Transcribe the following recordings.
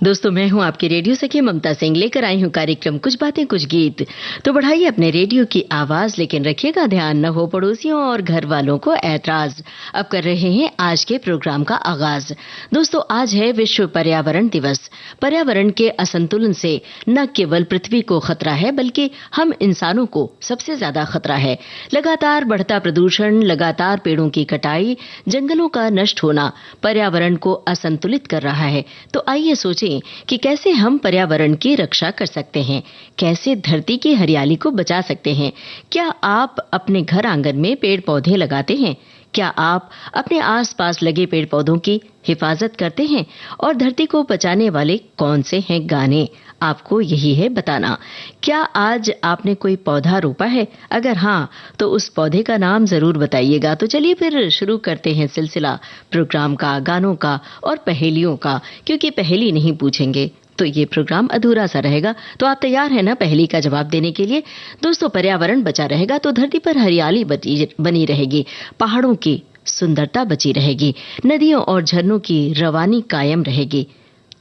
दोस्तों, मैं हूं आपकी रेडियो सखी ममता सिंह, लेकर आई हूं कार्यक्रम कुछ बातें कुछ गीत। तो बढ़ाइए अपने रेडियो की आवाज, लेकिन रखिएगा ध्यान, न हो पड़ोसियों और घर वालों को ऐतराज। अब कर रहे हैं आज के प्रोग्राम का आगाज। दोस्तों, आज है विश्व पर्यावरण दिवस। पर्यावरण के असंतुलन से न केवल पृथ्वी को खतरा है, बल्कि हम इंसानों को सबसे ज्यादा खतरा है। लगातार बढ़ता प्रदूषण, लगातार पेड़ों की कटाई, जंगलों का नष्ट होना पर्यावरण को असंतुलित कर रहा है। तो आइए सोचें कि कैसे हम पर्यावरण की रक्षा कर सकते हैं, कैसे धरती की हरियाली को बचा सकते हैं। क्या आप अपने घर आंगन में पेड़ पौधे लगाते हैं? क्या आप अपने आसपास लगे पेड़ पौधों की हिफाजत करते हैं? और धरती को बचाने वाले कौन से हैं गाने? आपको यही है बताना। क्या आज आपने कोई पौधा रोपा है? अगर हाँ, तो उस पौधे का नाम जरूर बताइएगा। तो चलिए फिर शुरू करते हैं सिलसिला प्रोग्राम का, गानों का और पहेलियों का, क्योंकि पहेली नहीं पूछेंगे तो ये प्रोग्राम अधूरा सा रहेगा। तो आप तैयार हैं ना पहेली का जवाब देने के लिए? दोस्तों, पर्यावरण बचा रहेगा तो धरती पर हरियाली बनी रहेगी, पहाड़ों की सुंदरता बची रहेगी, नदियों और झरनों की रवानी कायम रहेगी।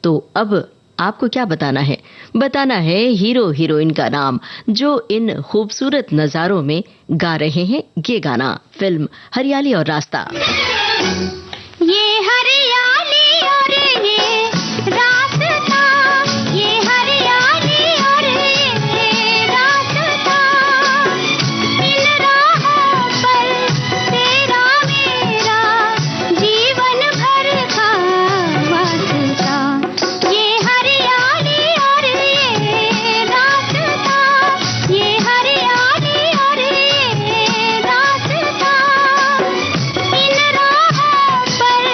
तो अब आपको क्या बताना है? बताना है हीरो हीरोइन का नाम, जो इन खूबसूरत नजारों में गा रहे हैं ये गाना। फिल्म हरियाली और रास्ता। ये हरियाली और ये रास्ता, ये हरियाली और ये रास्ता, इन राहों पर तेरा मेरा जीवन भर का वास्ता। ये हरियाली और ये रास्ता, ये हरियाली और ये रास्ता, इन राहों पर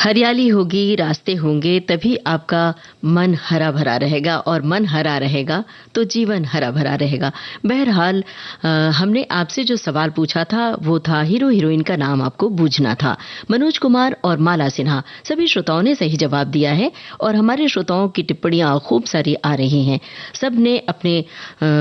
हरियाली होगी, रास्ते होंगे, तभी आपका मन हरा भरा रहेगा और मन हरा रहेगा तो जीवन हरा भरा रहेगा। बहरहाल हमने आपसे जो सवाल पूछा था वो था हीरो हीरोइन का नाम आपको बूझना था। मनोज कुमार और माला सिन्हा, सभी श्रोताओं ने सही जवाब दिया है और हमारे श्रोताओं की टिप्पणियां खूब सारी आ रही हैं। सब ने अपने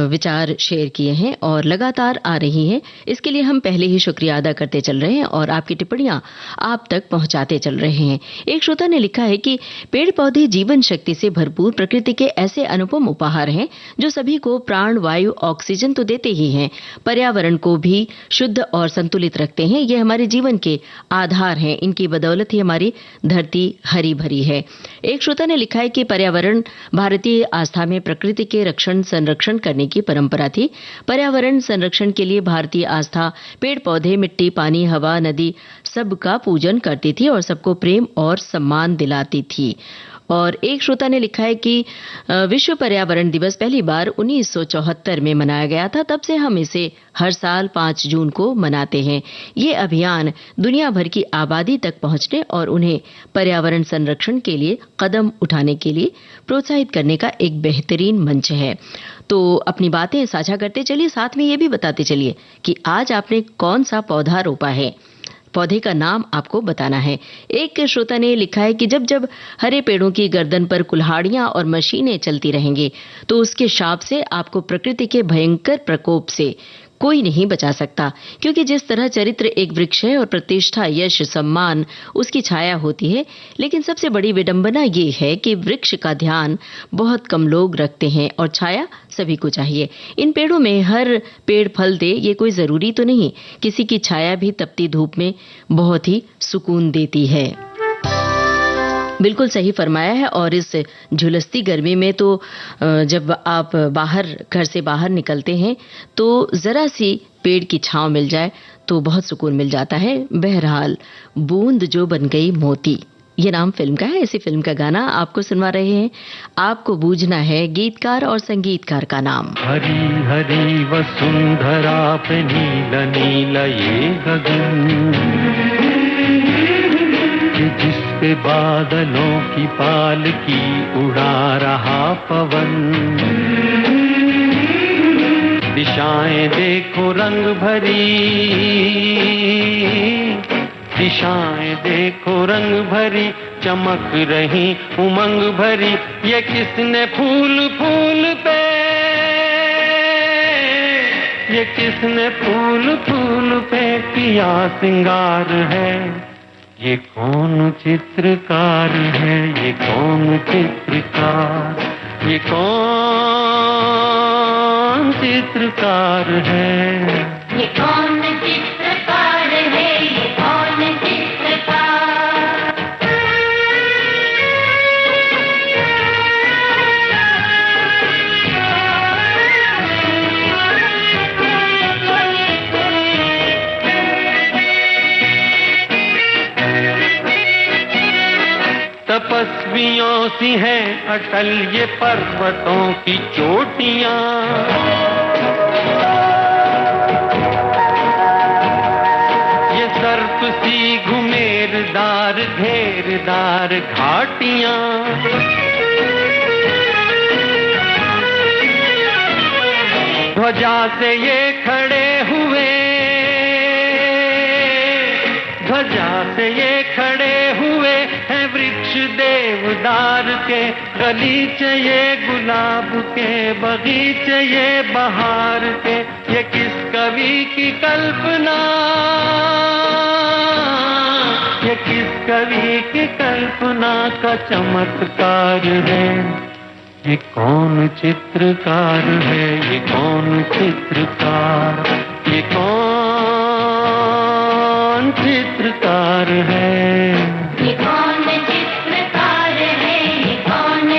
विचार शेयर किए हैं और लगातार आ रही हैं। इसके लिए हम पहले ही शुक्रिया अदा करते चल रहे हैं और आपकी टिप्पणियां आप तक पहुंचाते चल रहे हैं। एक श्रोता ने लिखा है कि पेड़ पौधे जीवन शक्ति से भरपूर प्रकृति के ऐसे अनुपम उपहार हैं जो सभी को प्राण वायु ऑक्सीजन तो देते ही हैं, पर्यावरण को भी शुद्ध और संतुलित रखते हैं। ये हमारे जीवन के आधार हैं, इनकी बदौलत ही हमारी धरती हरी भरी है। एक श्रोता ने लिखा है कि पर्यावरण भारतीय आस्था में प्रकृति के रक्षण संरक्षण करने की परंपरा थी। पर्यावरण संरक्षण के लिए भारतीय आस्था पेड़ पौधे, मिट्टी, पानी, हवा, नदी सबका पूजन करती थी और सबको प्रेम और सम्मान दिलाती थी। और एक श्रोता ने लिखा है कि विश्व पर्यावरण दिवस पहली बार 1974 में मनाया गया था। तब से हम इसे हर साल 5 जून को मनाते हैं। ये अभियान दुनिया भर की आबादी तक पहुंचने और उन्हें पर्यावरण संरक्षण के लिए कदम उठाने के लिए प्रोत्साहित करने का एक बेहतरीन मंच है। तो अपनी बातें साझा करते चलिए, साथ में ये भी बताते चलिए कि आज आपने कौन सा पौधा रोपा है। पौधे का नाम आपको बताना है। एक श्रोता ने लिखा है कि जब जब हरे पेड़ों की गर्दन पर कुल्हाड़ियां और मशीनें चलती रहेंगी तो उसके शाप से आपको प्रकृति के भयंकर प्रकोप से कोई नहीं बचा सकता, क्योंकि जिस तरह चरित्र एक वृक्ष है और प्रतिष्ठा, यश, सम्मान उसकी छाया होती है, लेकिन सबसे बड़ी विडंबना ये है कि वृक्ष का ध्यान बहुत कम लोग रखते हैं और छाया सभी को चाहिए। इन पेड़ों में हर पेड़ फल दे ये कोई जरूरी तो नहीं, किसी की छाया भी तपती धूप में बहुत ही सुकून देती है। बिल्कुल सही फरमाया है। और इस झुलसती गर्मी में तो जब आप घर से बाहर निकलते हैं तो जरा सी पेड़ की छांव मिल जाए तो बहुत सुकून मिल जाता है। बहरहाल बूंद जो बन गई मोती, ये नाम फिल्म का है। इसी फिल्म का गाना आपको सुनवा रहे हैं। आपको बूझना है, गीतकार और संगीतकार का नाम। हरी हरी वसुंधरा पे नीला नीला ये गगन, जिस पे बादलों की पालकी उड़ा रहा पवन। दिशाएं देखो रंग भरी, दिशाएं देखो रंग भरी, चमक रही उमंग भरी। ये किसने फूल फूल पे, ये किसने फूल फूल पे किया सिंगार है। ये कौन चित्रकार है, ये कौन चित्रकार, ये कौन चित्रकार है। ये कौन चित्रकार है, ये कौन चित्रकार। तपस्वियों सी है अटल ये पर्वतों की चोटियां, ये सर्प सी घुमेरदार घेरदार घाटियां। ध्वजा से ये खड़े हुए, ध्वजा से ये खड़े हुए हैं वृक्ष देवदार के। गलीचे ये गुलाब के, बगीचे ये बहार के। ये किस कवि की कल्पना, ये किस कवि की कल्पना का चमत्कार है। ये कौन चित्रकार है, ये कौन चित्रकार, ये कौन चित्रकार है। ये कौन चित्रकार है, ये कौन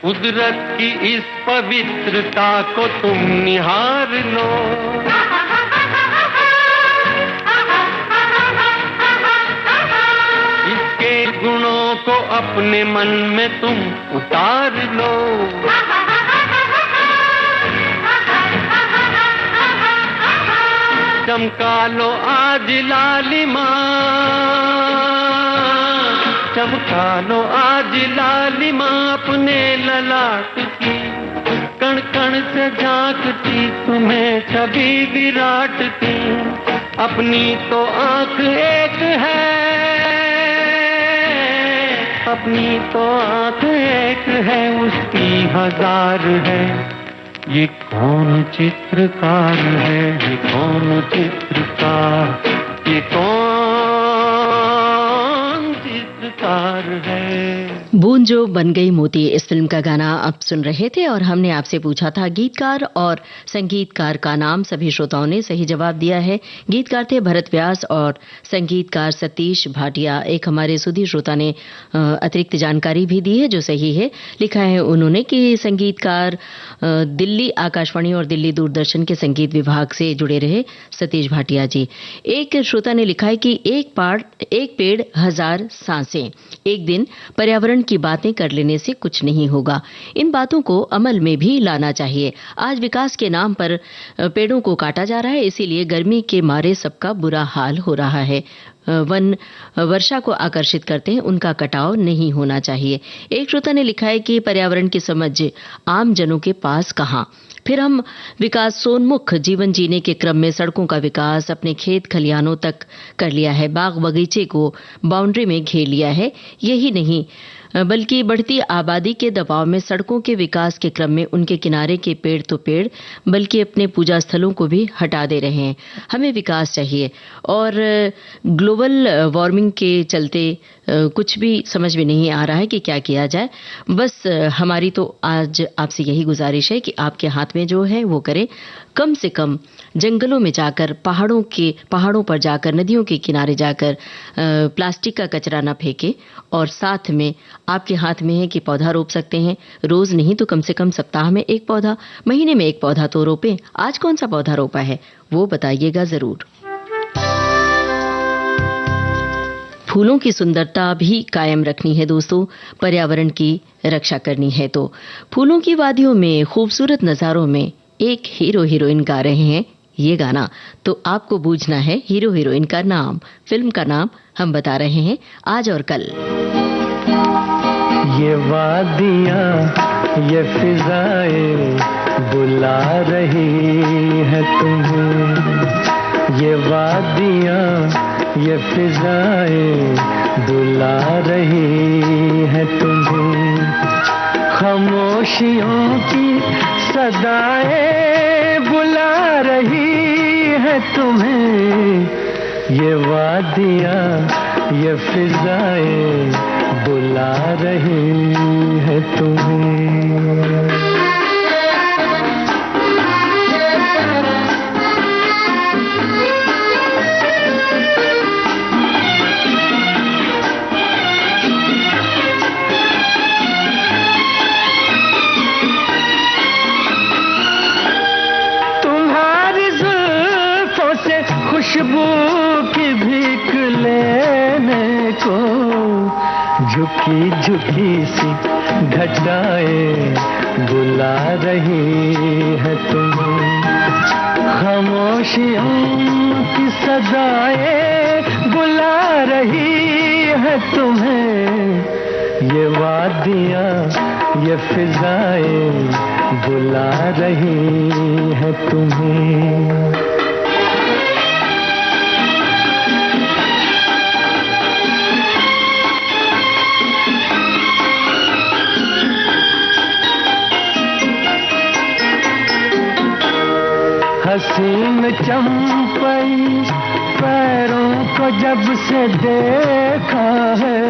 कुदरत की इस पवित्रता को तुम निहार लो, अपने मन में तुम उतार लो। चमका लो आज लालिमा, चमका लो आज लालिमा अपने ललाट की। कण कण से झांकती तुम्हें छवि विराट की। अपनी तो आंख एक है, अपनी तो आंख एक है, उसकी हजार है। ये कौन चित्रकार है, ये कौन चित्रकार, ये कौन चित्रकार है। बूंद जो बन गई मोती, इस फिल्म का गाना आप सुन रहे थे और हमने आपसे पूछा था गीतकार और संगीतकार का नाम। सभी श्रोताओं ने सही जवाब दिया है। गीतकार थे भरत व्यास और संगीतकार सतीश भाटिया। एक हमारे सुधी श्रोता ने अतिरिक्त जानकारी भी दी है जो सही है। लिखा है उन्होंने कि संगीतकार दिल्ली आकाशवाणी और दिल्ली दूरदर्शन के संगीत विभाग से जुड़े रहे सतीश भाटिया जी। एक श्रोता ने लिखा है कि एक पेड़ हजार सांसें। एक दिन पर्यावरण की बातें कर लेने से कुछ नहीं होगा, इन बातों को अमल में भी लाना चाहिए। आज विकास के नाम पर पेड़ों को काटा जा रहा है, इसीलिए गर्मी के मारे सबका बुरा हाल हो रहा है। वन वर्षा को आकर्षित करते हैं, उनका कटाव नहीं होना चाहिए। एक श्रोता ने लिखा है कि पर्यावरण की समझ आम जनों के पास कहां, फिर हम विकासोन्मुख जीवन जीने के क्रम में सड़कों का विकास अपने खेत खलिहानों तक कर लिया है, बाग बगीचे को बाउंड्री में घेर लिया है। यही नहीं बल्कि बढ़ती आबादी के दबाव में सड़कों के विकास के क्रम में उनके किनारे के पेड़ तो पेड़ बल्कि अपने पूजा स्थलों को भी हटा दे रहे हैं। हमें विकास चाहिए और ग्लोबल वार्मिंग के चलते कुछ भी समझ में नहीं आ रहा है कि क्या किया जाए। बस हमारी तो आज आपसे यही गुजारिश है कि आपके हाथ में जो है वो करें। कम से कम जंगलों में जाकर, पहाड़ों पर जाकर, नदियों के किनारे जाकर प्लास्टिक का कचरा न फेंके। और साथ में आपके हाथ में है कि पौधा रोप सकते हैं। रोज नहीं तो कम से कम सप्ताह में एक पौधा, महीने में एक पौधा तो रोपें। आज कौन सा पौधा रोपा है वो बताइएगा जरूर। फूलों की सुंदरता भी कायम रखनी है दोस्तों, पर्यावरण की रक्षा करनी है तो। फूलों की वादियों में खूबसूरत नजारों में एक हीरो हीरोइन गा रहे हैं ये गाना, तो आपको बूझना है हीरो हीरोइन का नाम। फिल्म का नाम हम बता रहे हैं आज और कल। ये वादियाँ, ये फिजाएं बुला रही है तुम्हें। ये वादियाँ, ये फिजाएं बुला रही है तुम्हें। खामोशियों की सदाएं बुला रही है तुम्हें। ये वादियाँ, ये फिजाएं बुला रही है तुम्हें। खुशबू की भीख लेने को झुकी झुकी सी घटाएं बुला रही है तुम्हें। खामोशियों की सदाएं बुला रही है तुम्हें। ये वादियाँ, ये फिजाएं बुला रही है तुम्हें। हसीन चंपई पैरों को जब से देखा है,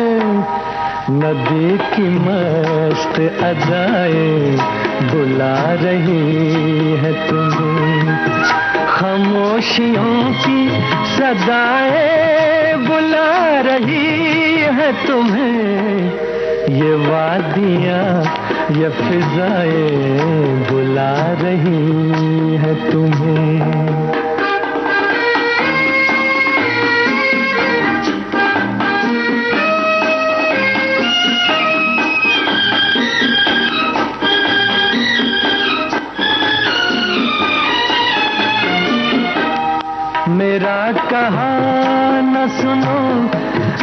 नदी की मस्त अदाएं बुला रही है तुम्हें। खामोशियों की सदाएं बुला रही है तुम्हें। ये वादियाँ, ये फिजाएं बुला रही है तुम्हें। मेरा कहा न सुनो,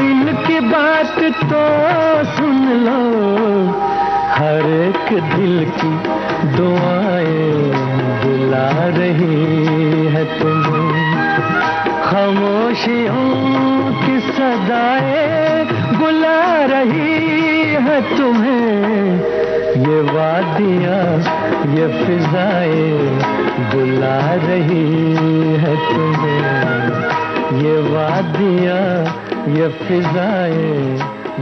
इनकी बात तो सुन लो, हर एक दिल की दुआएं बुला रही है तुम्हें, खामोशियों की सदाएं बुला रही है तुम्हें, ये वादियाँ ये फिजाएं बुला रही है तुम्हें, ये वादियाँ ये फिजाएं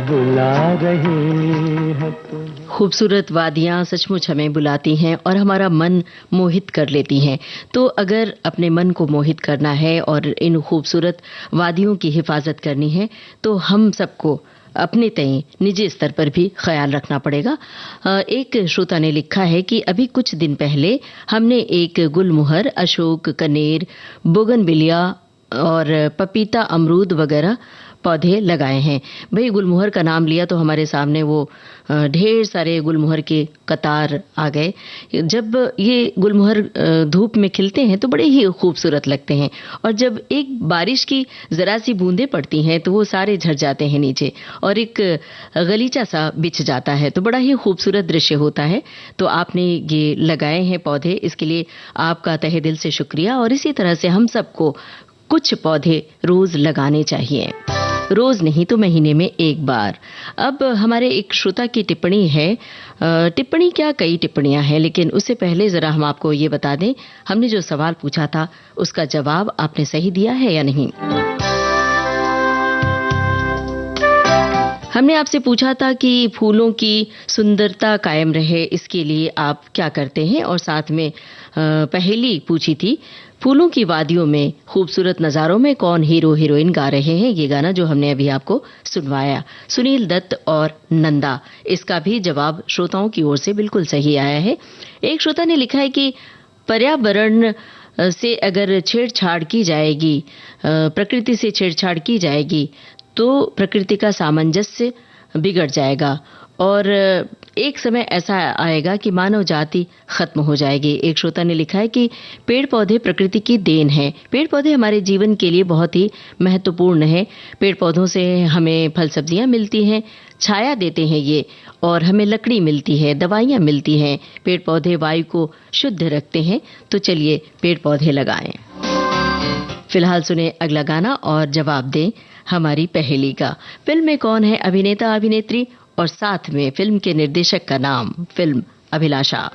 बुला रही है तुम्हें। खूबसूरत वादियाँ सचमुच हमें बुलाती हैं और हमारा मन मोहित कर लेती हैं। तो अगर अपने मन को मोहित करना है और इन खूबसूरत वादियों की हिफाजत करनी है तो हम सबको अपने तय निजी स्तर पर भी ख्याल रखना पड़ेगा। एक श्रोता ने लिखा है कि अभी कुछ दिन पहले हमने एक गुलमोहर, अशोक, कनेर, बोगनविलिया और पपीता, अमरूद वगैरह पौधे लगाए हैं। भाई गुलमोहर का नाम लिया तो हमारे सामने वो ढेर सारे गुलमोहर के कतार आ गए। जब ये गुलमोहर धूप में खिलते हैं तो बड़े ही खूबसूरत लगते हैं और जब एक बारिश की जरा सी बूंदें पड़ती हैं तो वो सारे झड़ जाते हैं नीचे और एक गलीचा सा बिछ जाता है, तो बड़ा ही खूबसूरत दृश्य होता है। तो आपने ये लगाए हैं पौधे, इसके लिए आपका तहे दिल से शुक्रिया। और इसी तरह से हम सबको कुछ पौधे रोज लगाने चाहिए, रोज नहीं तो महीने में एक बार। अब हमारे एक श्रोता की टिप्पणी है, टिप्पणी क्या कई टिप्पणियां हैं, लेकिन उससे पहले जरा हम आपको ये बता दें हमने जो सवाल पूछा था उसका जवाब आपने सही दिया है या नहीं। हमने आपसे पूछा था कि फूलों की सुंदरता कायम रहे इसके लिए आप क्या करते हैं, और साथ में पहेली पूछी थी फूलों की वादियों में खूबसूरत नज़ारों में कौन हीरो हीरोइन गा रहे हैं। ये गाना जो हमने अभी आपको सुनवाया, सुनील दत्त और नंदा, इसका भी जवाब श्रोताओं की ओर से बिल्कुल सही आया है। एक श्रोता ने लिखा है कि पर्यावरण से अगर छेड़छाड़ की जाएगी, प्रकृति से छेड़छाड़ की जाएगी तो प्रकृति का सामंजस्य बिगड़ जाएगा और एक समय ऐसा आएगा कि मानव जाति खत्म हो जाएगी। एक श्रोता ने लिखा है कि पेड़ पौधे प्रकृति की देन है, पेड़ पौधे हमारे जीवन के लिए बहुत ही महत्वपूर्ण है। पेड़ पौधों से हमें फल सब्जियां मिलती हैं, छाया देते हैं ये, और हमें लकड़ी मिलती है, दवाइयां मिलती हैं। पेड़ पौधे वायु को शुद्ध रखते हैं, तो चलिए पेड़ पौधे लगाएं। फिलहाल सुने अगला गाना और जवाब दें हमारी पहेली का। फिल्म में कौन है अभिनेता अभिनेत्री और साथ में फिल्म के निर्देशक का नाम। फिल्म अभिलाषा।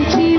मेरी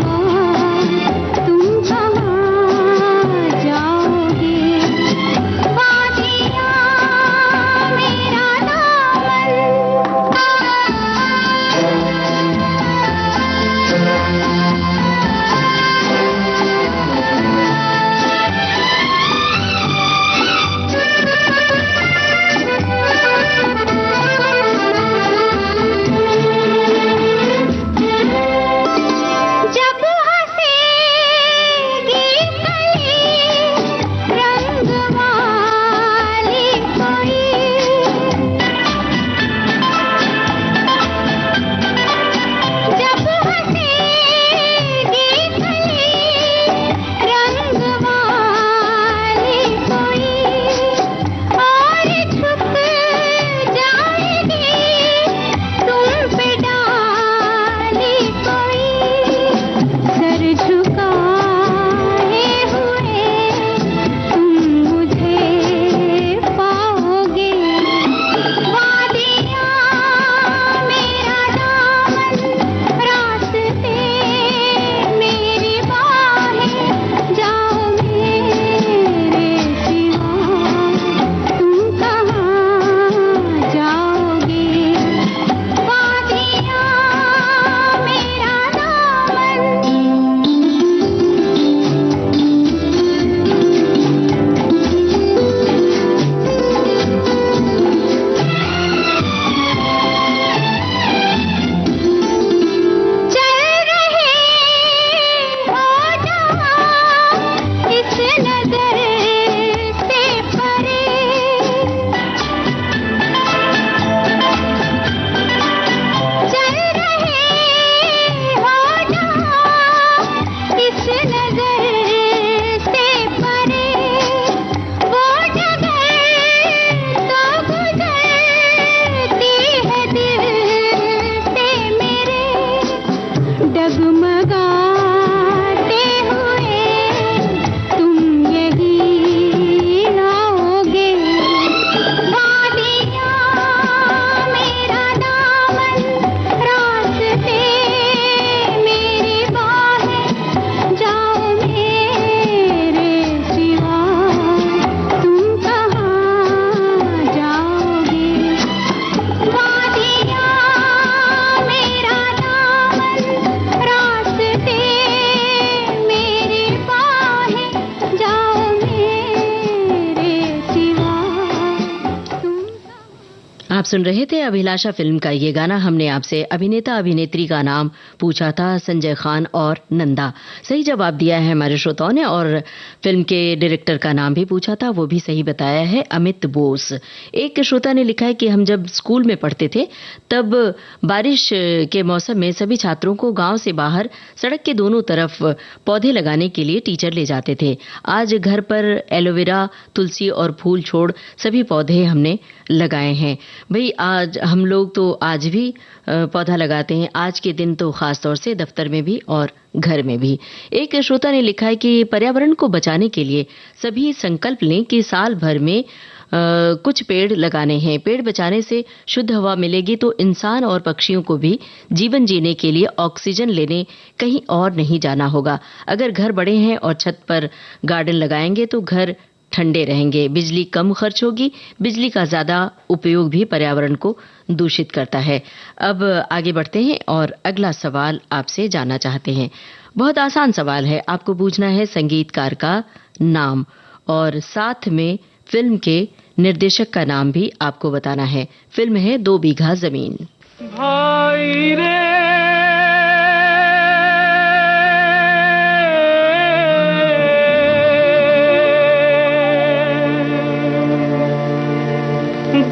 आप सुन रहे थे अभिलाषा फिल्म का ये गाना। हमने आपसे अभिनेता अभिनेत्री का नाम पूछा था, संजय खान और नंदा। सही जवाब दिया है हमारे श्रोताओं ने, और फिल्म के डायरेक्टर का नाम भी पूछा था, वो भी सही बताया है, अमित बोस। एक श्रोता ने लिखा है कि हम जब स्कूल में पढ़ते थे तब बारिश के मौसम में सभी छात्रों को गांव से बाहर सड़क के दोनों तरफ पौधे लगाने के लिए टीचर ले जाते थे। आज घर पर एलोवेरा, तुलसी और फूल छोड़ सभी पौधे हमने लगाए हैं। भाई आज हम लोग तो आज भी पौधा लगाते हैं, आज के दिन तो खास तौर से दफ्तर में भी और घर में भी। एक श्रोता ने लिखा है कि पर्यावरण को बचाने के लिए सभी संकल्प लें कि साल भर में कुछ पेड़ लगाने हैं। पेड़ बचाने से शुद्ध हवा मिलेगी तो इंसान और पक्षियों को भी जीवन जीने के लिए ऑक्सीजन लेने कहीं और नहीं जाना होगा। अगर घर बड़े हैं और छत पर गार्डन लगाएंगे तो घर ठंडे रहेंगे, बिजली कम खर्च होगी। बिजली का ज्यादा उपयोग भी पर्यावरण को दूषित करता है। अब आगे बढ़ते हैं और अगला सवाल आपसे जानना चाहते हैं। बहुत आसान सवाल है, आपको पूछना है संगीतकार का नाम और साथ में फिल्म के निर्देशक का नाम भी आपको बताना है। फिल्म है 2 बीघा जमीन। भाई रे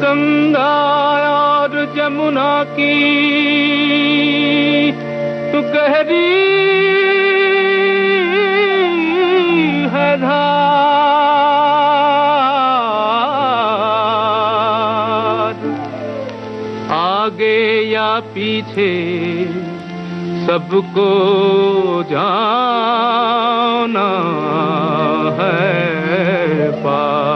गंगा और जमुना की तू गहरी है धार, आगे या पीछे सबको जाना है पार।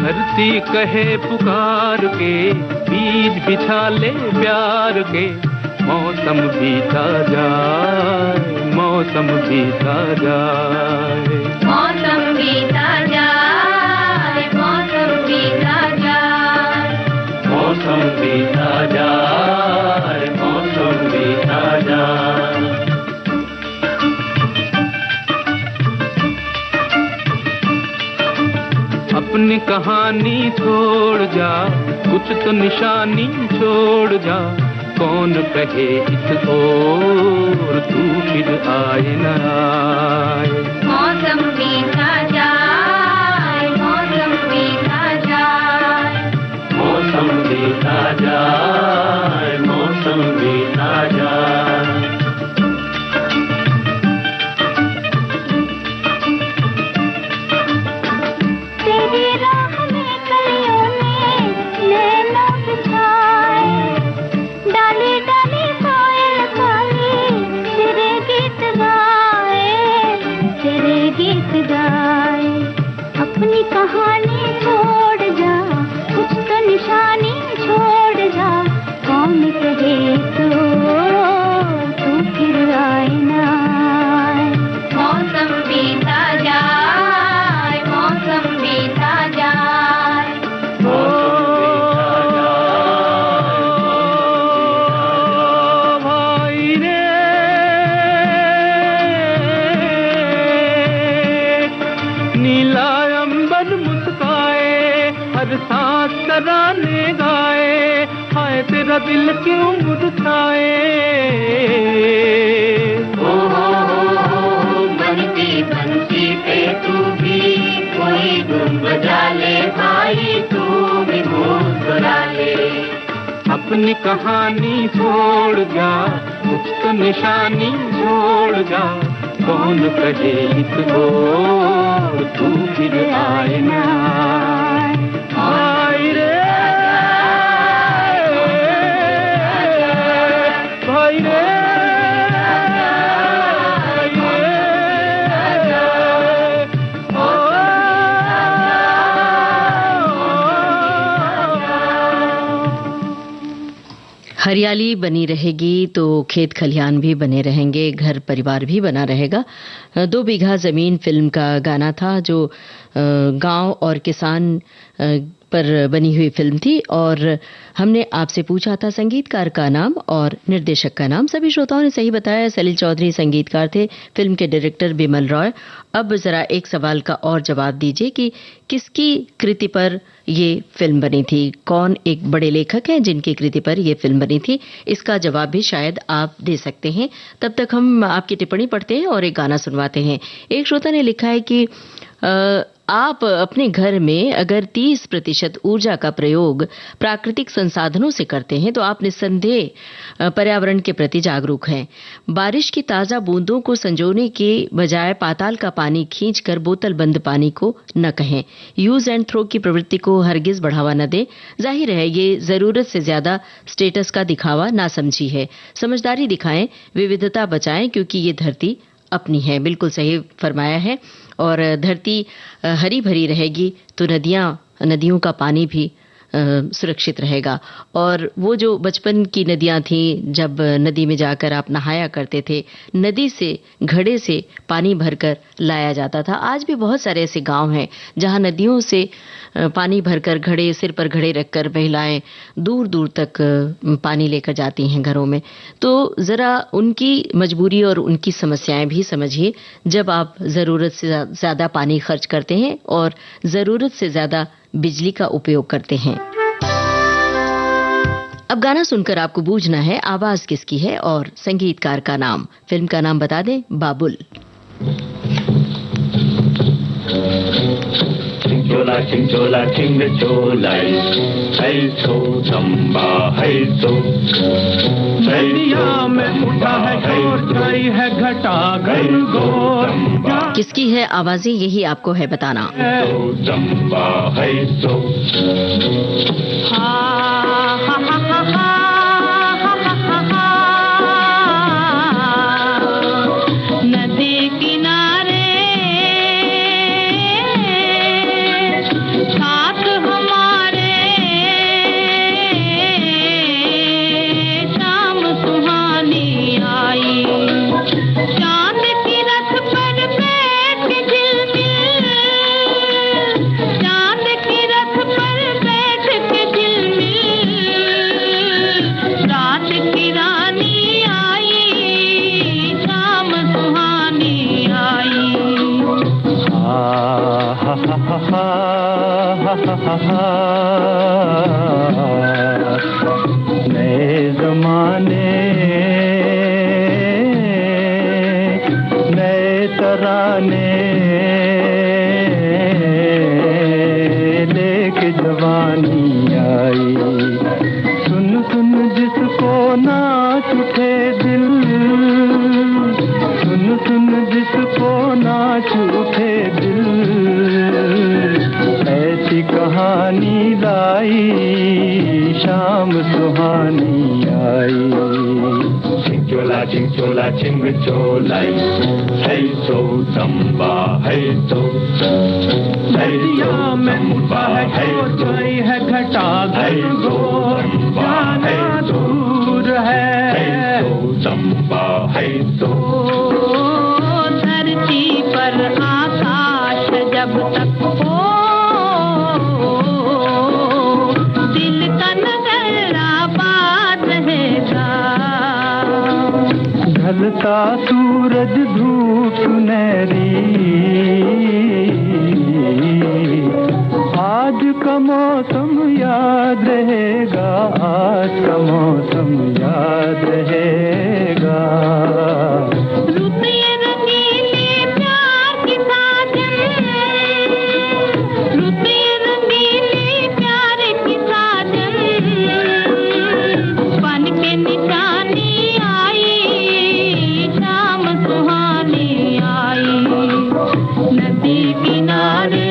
धरती कहे पुकार के, बीज बिछा ले प्यार के, मौसम बीता जाए, मौसम बीता जाए, मौसम बीता जाए, मौसम बीता जाए, मौसम बीता जाए, मौसम बीता जाए। अपनी कहानी छोड़ जा, कुछ तो निशानी छोड़ जा, कौन कहे इस ओर तू फिर आए न आए। मौसम बीता जाए, मौसम बीता जाए, मौसम बीता जाए, मौसम बीता जाए। तेरी राह में कलियों ने नैना बिछाए, डाली डाली कोयल काली तेरे गीत गाए, तेरे गीत गाए। अपनी कहानी छोड़ जा, कुछ तो निशानी छोड़ जा, कौन कहे तू फिर आए ना आए। मौसम बीता जाए, मौसम बीता जाए, भाई रे नीला अंबर मुस्काए, हर सांस तराने गाए, हाय तेरा दिल क्यों मुरझाए। बनती बंसी पे तू भी कोई धुन बजा ले भाई, तू भी मुस्कुरा ले। अपनी कहानी छोड़ जा, कुछ तो निशानी छोड़ जा, कौन कहे इस ओर तू फिर आए न आए। भाई रे भाई रे हरियाली बनी रहेगी तो खेत खलिहान भी बने रहेंगे, घर परिवार भी बना रहेगा। 2 बीघा जमीन फिल्म का गाना था जो गांव और किसान पर बनी हुई फिल्म थी और हमने आपसे पूछा था संगीतकार का नाम और निर्देशक का नाम। सभी श्रोताओं ने सही बताया। सलील चौधरी संगीतकार थे, फिल्म के डायरेक्टर बिमल रॉय। अब जरा एक सवाल का और जवाब दीजिए कि किसकी कृति पर ये फिल्म बनी थी? कौन एक बड़े लेखक हैं जिनकी कृति पर यह फिल्म बनी थी? इसका जवाब भी शायद आप दे सकते हैं। तब तक हम आपकी टिप्पणी पढ़ते हैं और एक गाना सुनवाते हैं। एक श्रोता ने लिखा है कि आप अपने घर में अगर 30% ऊर्जा का प्रयोग प्राकृतिक संसाधनों से करते हैं तो आप निस्संदेह पर्यावरण के प्रति जागरूक हैं। बारिश की ताजा बूंदों को संजोने के बजाय पाताल का पानी खींचकर बोतल बंद पानी को न कहें। यूज एंड थ्रो की प्रवृत्ति को हरगिज बढ़ावा न दें। जाहिर है ये जरूरत से ज्यादा स्टेटस का दिखावा ना समझी है। समझदारी दिखाएं, विविधता बचाएं, क्योंकि ये धरती अपनी है। बिल्कुल सही फरमाया है। और धरती हरी भरी रहेगी तो नदियों का पानी भी सुरक्षित रहेगा। और वो जो बचपन की नदियां थी, जब नदी में जाकर आप नहाया करते थे, नदी से घड़े से पानी भरकर लाया जाता था। आज भी बहुत सारे ऐसे गांव हैं जहां नदियों से पानी भरकर घड़े, सिर पर घड़े रखकर महिलाएं दूर दूर तक पानी लेकर जाती हैं घरों में। तो जरा उनकी मजबूरी और उनकी समस्याएं भी समझिए जब आप जरूरत से ज्यादा पानी खर्च करते हैं और जरूरत से ज्यादा बिजली का उपयोग करते हैं। अब गाना सुनकर आपको बूझना है आवाज किसकी है और संगीतकार का नाम। फिल्म का नाम बता दें, बाबुल। चिंचोला चिंचोला चिंगचोला है सो चंबा है सो नदिया में उठा है शोर, छाई है घटा घनघोर। किसकी है आवाजें, यही आपको है बताना। सो चंबा है सो नदी किनारे साथ हमारे शाम सुहानी आई। चांद की रथ पर बैठ के झिलमिल, चांद की रथ पर बैठ के झिलमिल, रात की रानी आई, शाम सुहानी आई। नए जमाने नए तराने लेके जवानी आई। सुन सुन जिसको नाच उठे दिल, सुन सुन जिसको नाच उठे दिल, ऐसी कहानी लाई, शाम सुहानी आई। चिंचोला चिंचोला चिंगचोला है सो चंबा है सो नदिया में उठा है शोर, छाई है घटा घनघोर, जाना दूर है सो चंबा है सो। धरती पर आकाश जब तक हो, दिल का नगर आबाद रहेगा। ढलता सूरज धूप सुनहरी, आज का मौसम याद रहेगा, आज का मौसम याद रहेगा। रुपये रंगीले प्यार की साजन, रुपये रंगीले प्यार की साजन, बन के निशानी आई, शाम सुहानी आई। नदी किनारे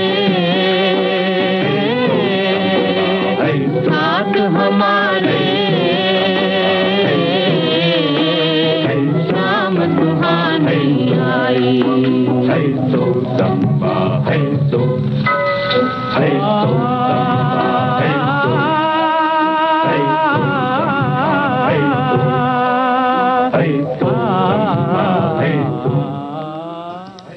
साथ हमारे शाम सुहानी आई। है सो चंबा है सो है सो चंबा है सो है सो है सो चंबा है सो।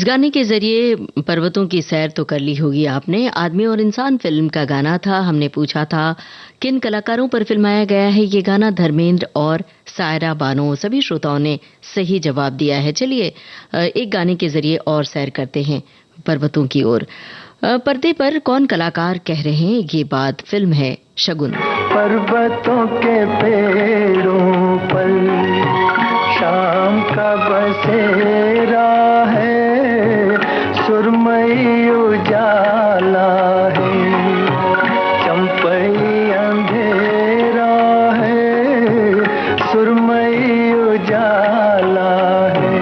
इस गाने के जरिए पर्वतों की सैर तो कर ली होगी आपने। आदमी और इंसान फिल्म का गाना था। हमने पूछा था किन कलाकारों पर फिल्माया गया है ये गाना। धर्मेंद्र और सायरा बानो। सभी श्रोताओं ने सही जवाब दिया है। चलिए एक गाने के जरिए और सैर करते हैं पर्वतों की ओर। पर्दे पर कौन कलाकार कह रहे हैं ये बात। फिल्म है शगुन। पर्वतों के पेड़ों पर शाम का बसेरा है, सुरमई उजाला है, चंपई अंधेरा है, सुरमई उजाला है।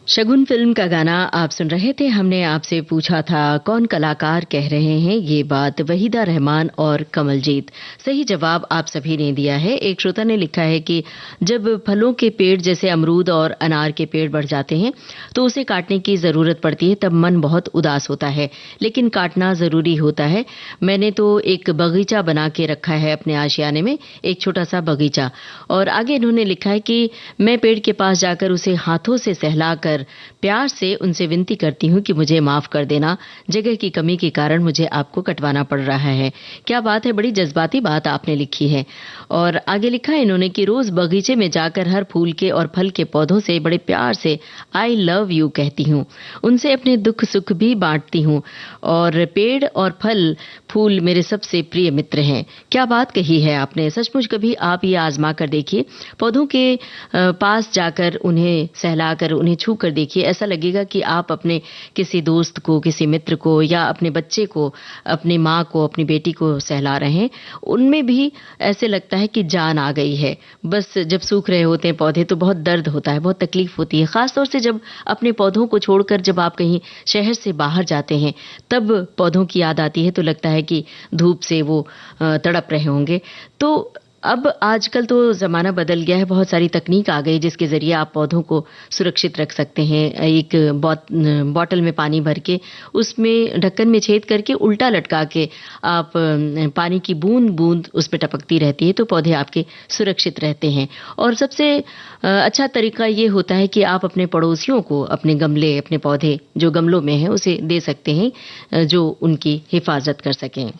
शगुन फिल्म का गाना आप सुन रहे थे। हमने आपसे पूछा था कौन कलाकार कह रहे हैं ये बात। वहीदा रहमान और कमलजीत। सही जवाब आप सभी ने दिया है। एक श्रोता ने लिखा है कि जब फलों के पेड़ जैसे अमरूद और अनार के पेड़ बढ़ जाते हैं तो उसे काटने की जरूरत पड़ती है, तब मन बहुत उदास होता है, लेकिन काटना जरूरी होता है। मैंने तो एक बगीचा बना के रखा है अपने आशियाने में, एक छोटा सा बगीचा। और आगे इन्होंने लिखा है कि मैं पेड़ के पास जाकर उसे हाथों से सहलाकर प्यार से उनसे विनती करती हूँ कि मुझे माफ कर देना, जगह की कमी के कारण मुझे आपको कटवाना पड़ रहा है। क्या बात है, बड़ी जज्बाती बात आपने लिखी है। और आगे लिखा है इन्होंने कि रोज बगीचे में जाकर हर फूल के और फल के पौधों से बड़े प्यार से आई लव यू कहती हूँ, उनसे अपने दुख सुख भी बांटती हूँ, और पेड़ और फल फूल मेरे सबसे प्रिय मित्र हैं। क्या बात कही है आपने। सचमुच कभी आप ये आजमा कर देखिए, पौधों के पास जाकर उन्हें सहलाकर उन्हें छू कर देखिए, ऐसा लगेगा कि आप अपने किसी दोस्त को, किसी मित्र को, या अपने बच्चे को, अपनी माँ को, अपनी बेटी को सहला रहे हैं। उनमें भी ऐसे लगता है कि जान आ गई है। बस जब सूख रहे होते हैं पौधे तो बहुत दर्द होता है, बहुत तकलीफ होती है, खासतौर से जब अपने पौधों को छोड़कर जब आप कहीं शहर से बाहर जाते हैं तब पौधों की याद आती है, तो लगता है कि धूप से वो तड़प रहे होंगे। तो अब आजकल तो ज़माना बदल गया है, बहुत सारी तकनीक आ गई जिसके ज़रिए आप पौधों को सुरक्षित रख सकते हैं। एक बॉटल में पानी भर के उसमें ढक्कन में छेद करके उल्टा लटका के आप पानी की बूंद बूंद उस पर टपकती रहती है तो पौधे आपके सुरक्षित रहते हैं। और सबसे अच्छा तरीका ये होता है कि आप अपने पड़ोसियों को अपने गमले, अपने पौधे जो गमलों में हैं उसे दे सकते हैं जो उनकी हिफाजत कर सकें।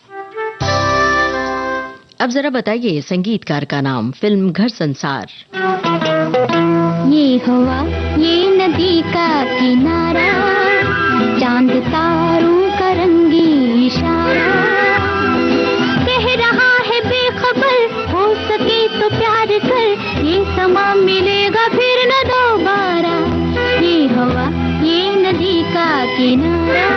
अब जरा बताइए संगीतकार का नाम, फिल्म घर संसार। ये हवा, ये नदी का किनारा, चांद तारों का रंगी इशारा, कह रहा है बेखबर, हो सके तो प्यार कर, ये समा मिलेगा फिर न दोबारा। ये हवा, ये नदी का किनारा,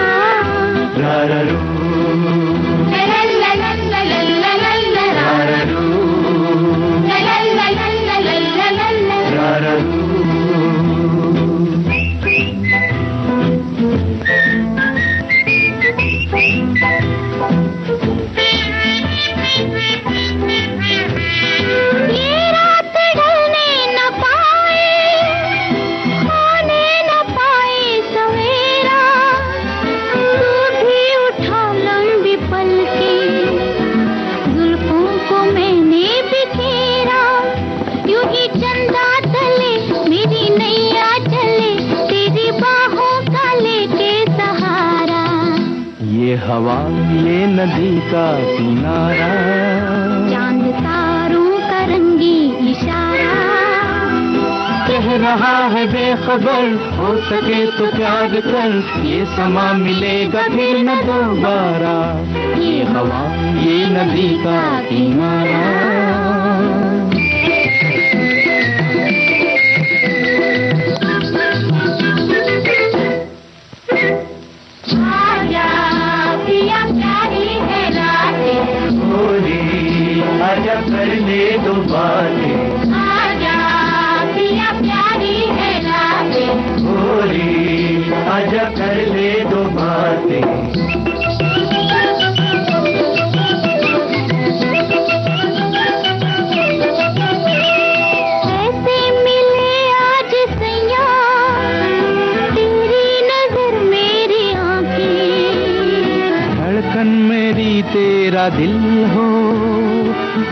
हवा, ये नदी का किनारा, चांद तारों का रंगी इशारा, कह रहा है बेखबर, हो सके तो प्यार कर, ये समा मिलेगा फिर न दोबारा। ये हवा, ये नदी का किनारा। आजा कर ले दो बातें, आजा पिया प्यारी है रातें, गोरी आजा कर ले दो बातें। कैसे मिले आज सैया, तेरी नजर मेरी आंखें, धड़कन मेरी तेरा दिल हो,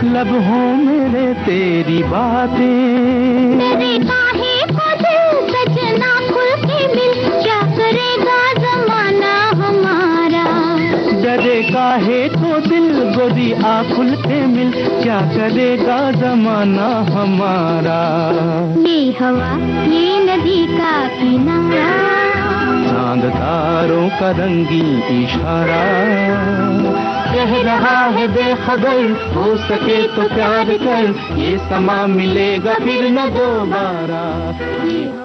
लब हो मेरे तेरी बातें। तेरे काहे को दिल सजना खुल के मिल, क्या करेगा जमाना हमारा। डरे काहे को दिल गोरी आ खुल के मिल, क्या करेगा जमाना हमारा। ये हवा, ये नदी का किनारा, चांद तारों का रंगी इशारा, कह रहा है बेखबर, हो सके तो प्यार कर, ये समा मिलेगा फिर न दोबारा।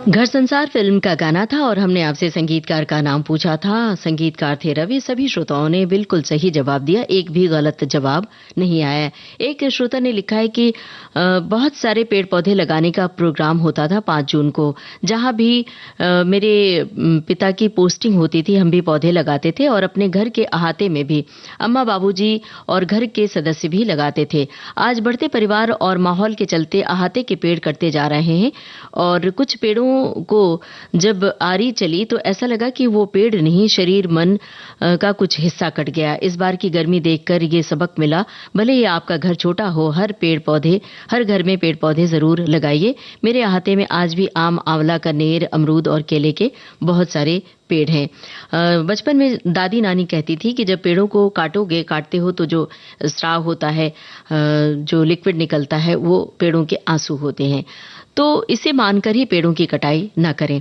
घर संसार फिल्म का गाना था और हमने आपसे संगीतकार का नाम पूछा था। संगीतकार थे रवि। सभी श्रोताओं ने बिल्कुल सही जवाब दिया, एक भी गलत जवाब नहीं आया। एक श्रोता ने लिखा है कि बहुत सारे पेड़ पौधे लगाने का प्रोग्राम होता था 5 जून को, जहां भी मेरे पिता की पोस्टिंग होती थी हम भी पौधे लगाते थे और अपने घर के अहाते में भी अम्मा बाबूजी और घर के सदस्य भी लगाते थे। आज बढ़ते परिवार और माहौल के चलते अहाते के पेड़ कटते जा रहे हैं और कुछ पेड़ों को जब आरी चली तो ऐसा लगा कि वो पेड़ नहीं, शरीर मन का कुछ हिस्सा कट गया। इस बार की गर्मी देखकर ये सबक मिला, भले ही आपका घर छोटा हो, हर घर में पेड़ पौधे जरूर लगाइए। मेरे अहाते में आज भी आम, आंवला, कनेर, अमरूद और केले के बहुत सारे पेड़ हैं। बचपन में दादी नानी कहती थी कि जब पेड़ों को काटते हो तो जो स्राव होता है, जो लिक्विड निकलता है, वो पेड़ों के आंसू होते हैं। तो इसे मानकर ही पेड़ों की कटाई ना करें।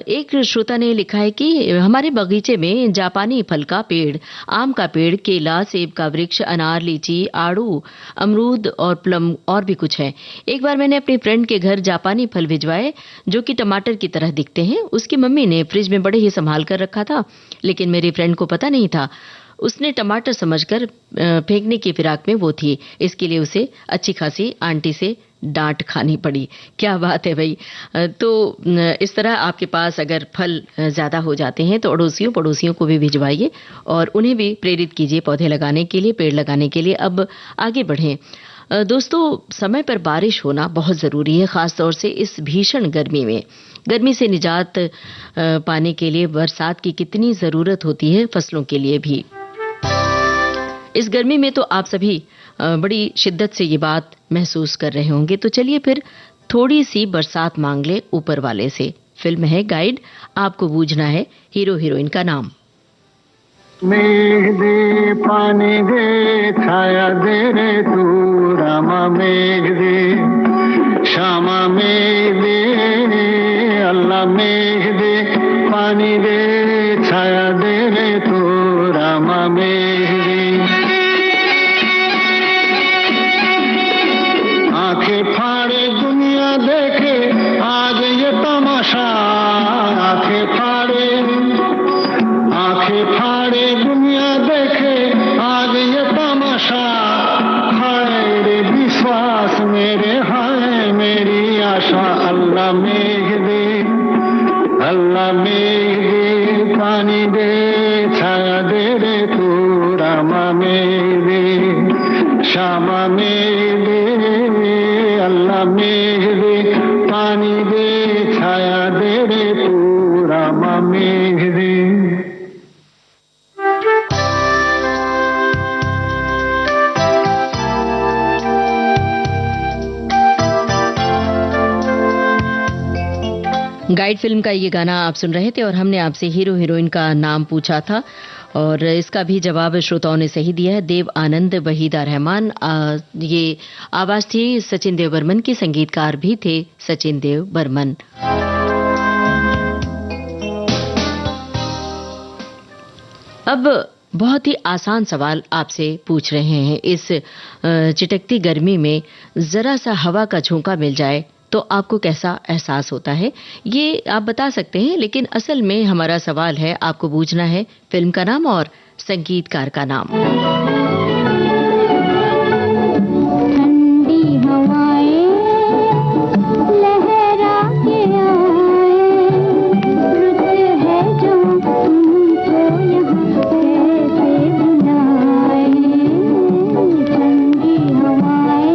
एक श्रोता ने लिखा है कि हमारे बगीचे में जापानी फल का पेड़, आम का पेड़, केला, सेब का वृक्ष, अनार, लीची, आड़ू, अमरूद और प्लम और भी कुछ है। एक बार मैंने अपनी फ्रेंड के घर जापानी फल भिजवाए जो कि टमाटर की तरह दिखते हैं। उसकी मम्मी ने फ्रिज में बड़े ही संभाल कर रखा था, लेकिन मेरी फ्रेंड को पता नहीं था। उसने टमाटर समझकर फेंकने की फिराक में वो थी। इसके लिए उसे अच्छी खासी आंटी से डांट खानी पड़ी। क्या बात है भाई। तो इस तरह आपके पास अगर फल ज़्यादा हो जाते हैं तो अड़ोसियों पड़ोसियों को भी भिजवाइए और उन्हें भी प्रेरित कीजिए पौधे लगाने के लिए, पेड़ लगाने के लिए। अब आगे बढ़ें। दोस्तों, समय पर बारिश होना बहुत ज़रूरी है, ख़ास तौर से इस भीषण गर्मी में। गर्मी से निजात पाने के लिए बरसात की कितनी ज़रूरत होती है, फसलों के लिए भी। इस गर्मी में तो आप सभी बड़ी शिद्दत से ये बात महसूस कर रहे होंगे। तो चलिए फिर थोड़ी सी बरसात मांग ले ऊपर वाले से। फिल्म है गाइड, आपको बूझना है हीरो हीरोइन का नाम। मेघ दे पानी दे छाया दे रे तू रामा मेघ दे श्यामा मेघ दे अल्लाह मेघ दे पानी दे छाया दे रे तू रामा मेघ दे आंखें फाड़े दुनिया देखे आज ये तमाशा आंखें फाड़े दुनिया देखे आज ये तमाशा हाय रे विश्वास मेरे हाय मेरी आशा अल्लाह मेघ दे पानी दे छाया दे रे तू रामा मेघ दे श्यामा मेघ दे अल्लाह मेघ दे पानी दे छाया दे रे तू रामा मेघ दे। गाइड फिल्म का ये गाना आप सुन रहे थे और हमने आपसे हीरो हीरोइन का नाम पूछा था और इसका भी जवाब श्रोताओं ने सही दिया है। देव आनंद, वहीदा रहमान, ये आवाज थी सचिन देव बर्मन की, संगीतकार भी थे सचिन देव बर्मन। अब बहुत ही आसान सवाल आपसे पूछ रहे हैं। इस चिटकती गर्मी में जरा सा हवा का झोंका मिल जाए तो आपको कैसा एहसास होता है, ये आप बता सकते हैं। लेकिन असल में हमारा सवाल है, आपको पूछना है फिल्म का नाम और संगीतकार का नाम। ठंडी हवाएं लहरा के आए, रुत है जो तुमको यहाँ कैसे बुलाए। ठंडी हवाएं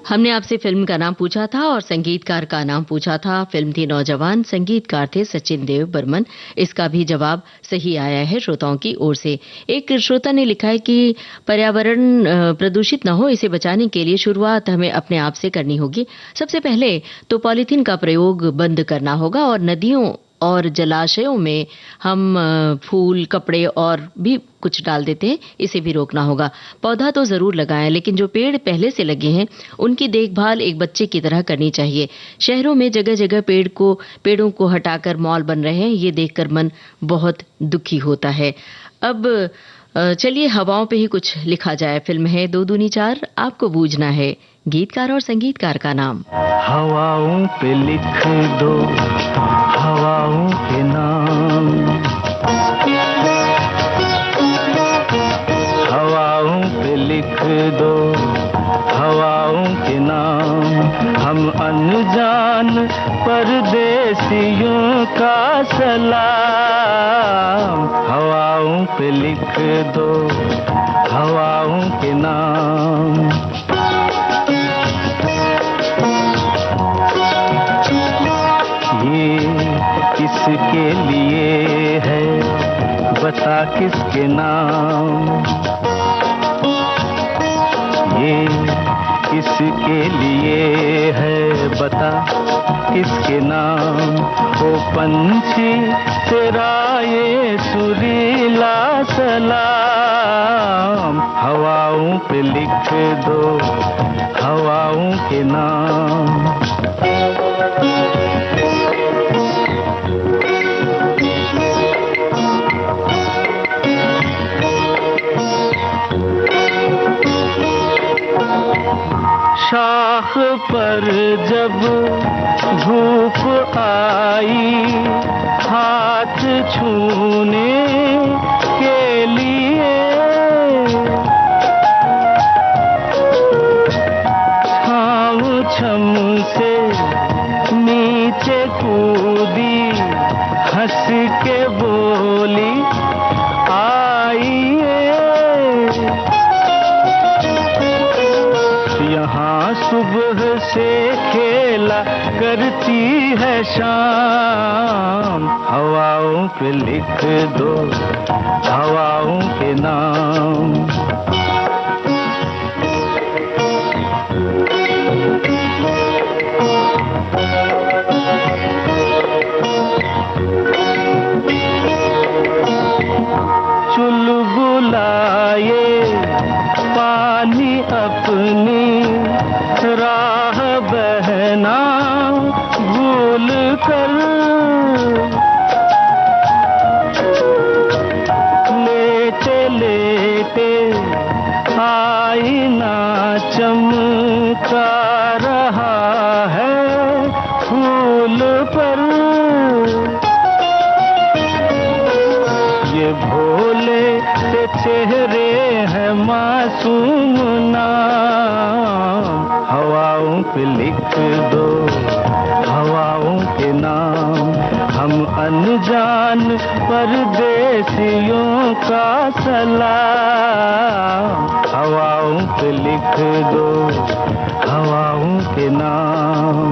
हमने आपसे फिल्म का नाम पूछा था और संगीतकार का नाम पूछा था। फिल्म थी नौजवान, संगीतकार थे सचिन देव बर्मन। इसका भी जवाब सही आया है श्रोताओं की ओर से। एक श्रोता ने लिखा है कि पर्यावरण प्रदूषित न हो, इसे बचाने के लिए शुरुआत हमें अपने आप से करनी होगी। सबसे पहले तो पॉलीथीन का प्रयोग बंद करना होगा और नदियों और जलाशयों में हम फूल, कपड़े और भी कुछ डाल देते हैं, इसे भी रोकना होगा। पौधा तो जरूर लगाएं, लेकिन जो पेड़ पहले से लगे हैं उनकी देखभाल एक बच्चे की तरह करनी चाहिए। शहरों में जगह जगह पेड़ों को हटाकर मॉल बन रहे हैं, ये देखकर मन बहुत दुखी होता है। अब चलिए हवाओं पे ही कुछ लिखा जाए। फिल्म है 2 दूनी 4, आपको बूझना है। गीतकार और संगीतकार का नाम। हवाओं पे लिख दो हवाओं के नाम, हवाओं पे लिख दो हवाओं के नाम, हम अनजान परदेसियों का सलाम। हवाओं पे लिख दो हवाओं के नाम। ये किसके लिए है बता किसके नाम, ये किसके लिए है बता किसके नाम। ओ पंछी तेरा ये सुरीला सलाम, हवाओं पे लिख दो हवाओं के नाम। शाख पर जब धूप आई हाथ छूने के लिए, छाँव छम से नीचे कूदी हंस के बोली आइए। यहाँ सुबह से खेला करती है शाम, हवाओं पे लिख दो हवाओं के नाम। चुलबुलाए पानी अपनी राह बहना भूल कर, लेटे लेटे आईना चमका रहा है फूल पर। ये भोले से चेहरे हैं मासूम नाम, हवाओं पे लिख दो हवाओं के नाम। हम अनजान परदेसियों का सलाम, हवाओं पे लिख दो हवाओं के नाम।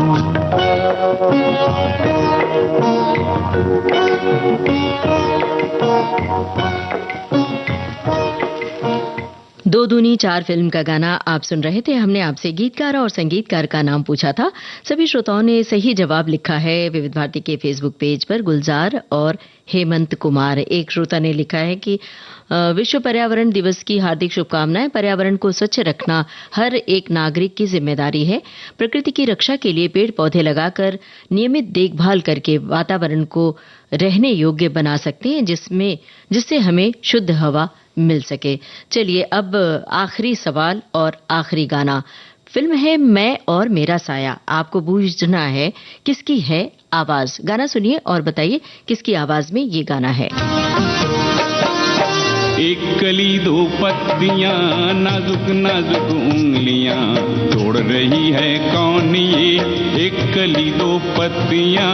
2 दूनी 4 फिल्म का गाना आप सुन रहे थे। हमने आपसे गीतकार और संगीतकार का नाम पूछा था। सभी श्रोताओं ने सही जवाब लिखा है विविध भारती के फेसबुक पेज पर। गुलजार और हेमंत कुमार। एक श्रोता ने लिखा है कि विश्व पर्यावरण दिवस की हार्दिक शुभकामनाएं। पर्यावरण को स्वच्छ रखना हर एक नागरिक की जिम्मेदारी है। प्रकृति की रक्षा के लिए पेड़ पौधे लगाकर नियमित देखभाल करके वातावरण को रहने योग्य बना सकते हैं, जिससे हमें शुद्ध हवा मिल सके। चलिए अब आखिरी सवाल और आखिरी गाना। फिल्म है मैं और मेरा साया। आपको बूझना है किसकी है आवाज। गाना सुनिए और बताइए किसकी आवाज में ये गाना है। एक कली 2 पत्तियां नाजुक नाजुक उंगलियां तोड़ रही है कौन ये। एक कली 2 पत्तियां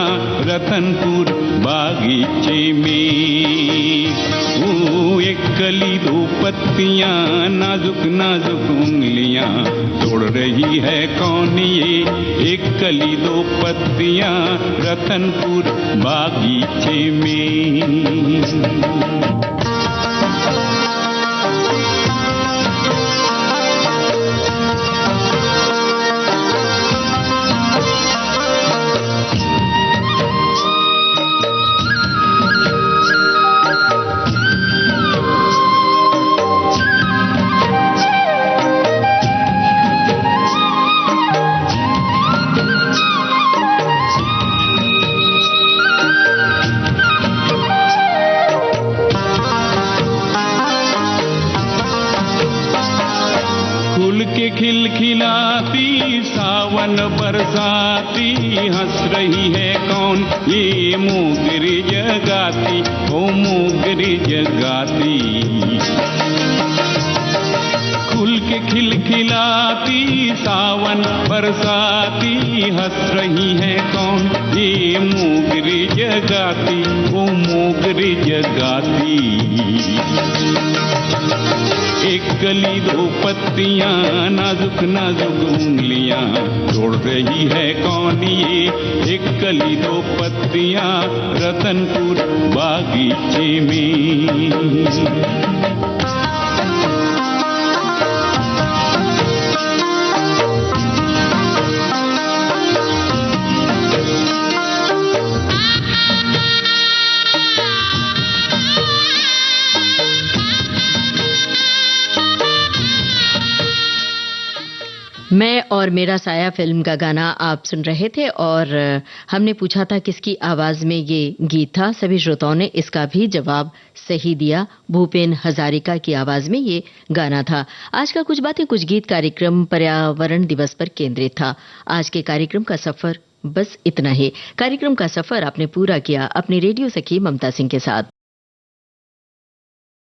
रतनपुर बागीचे में। एक कली 2 पत्तियां नाजुक नाजुक उंगलियां तोड़ रही है कौन ये। एक कली 2 पत्तियां रतनपुर बागीचे में। खिलाती सावन बरसाती हंस रही है कौन ये मोगरी जगाती ओ मोगरी जगाती खुल के खिलखिलाती सावन बरसाती हंस रही है कौन ये मोगरी जगाती ओ मोगरी जगाती एक कली दो पत्तियां नाजुक नाजुक उंगलियां तोड़ रही है कौन ये एक कली दो पत्तियां रतनपुर बागीचे में मैं और मेरा साया फिल्म का गाना आप सुन रहे थे और हमने पूछा था किसकी आवाज में ये गीत था। सभी श्रोताओं ने इसका भी जवाब सही दिया। भूपेन हजारिका की आवाज में ये गाना था। आज का कुछ बातें कुछ गीत कार्यक्रम पर्यावरण दिवस पर केंद्रित था। आज के कार्यक्रम का सफर बस इतना ही। कार्यक्रम का सफर आपने पूरा किया अपनी रेडियो सखी ममता सिंह के साथ।